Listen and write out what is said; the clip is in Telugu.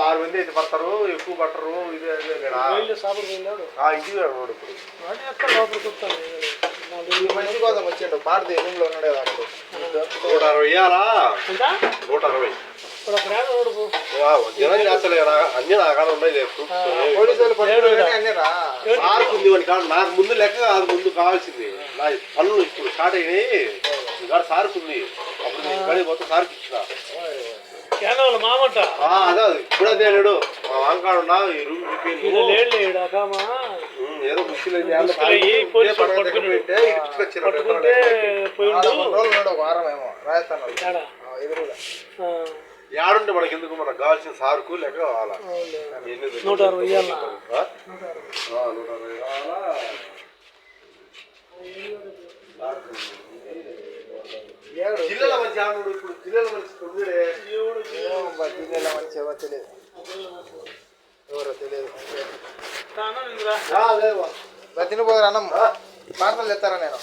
6 మంది అయితే పడతారు, ఎక్కువ పట్టరు. ఇదే ఇది ఇప్పుడు మంచి కోసం వచ్చిండు. పాడితే రూమ్ లో ఉన్నాడు కదా అప్పుడు 160 ఇయ్యాలా, 160 జనం చేస్తలే కదా. అన్ని నా కాడ ఉన్నాయి. పోలీసు వాళ్ళు అన్నీరా సార్కుంది వాడి కాదు. నాకు ముందు లెక్క కాదు, ముందు కావాల్సింది నా పనులు ఇప్పుడు స్టార్ట్ అయినాయి. ఇక్కడ సార్కుంది, అప్పుడు నేను ఇక్కడికి పోతే సార్కి ఇచ్చిన. అదే ఇప్పుడు అదే లేడు మా వంకాడు ఉన్నా ఈ రూమ్ ఏదో ముఖ్యలు వారం ఏమో రాజస్థాన్ ఎదురుగా ఏడుంటే మనకి ఎందుకు, మనకు కావాల్సిన సార్కు లెక్క కావాలా. 160 కావాలా. జిల్లాల మంచి ఆడు ఇప్పుడు జిల్లాల మంచి తొమ్మిడే జిల్లాల మంచి ఎవరో తెలియదు, ఎవరో తెలియదు. తినపోదు అన్నం పార్సల్ తెస్తారా నేను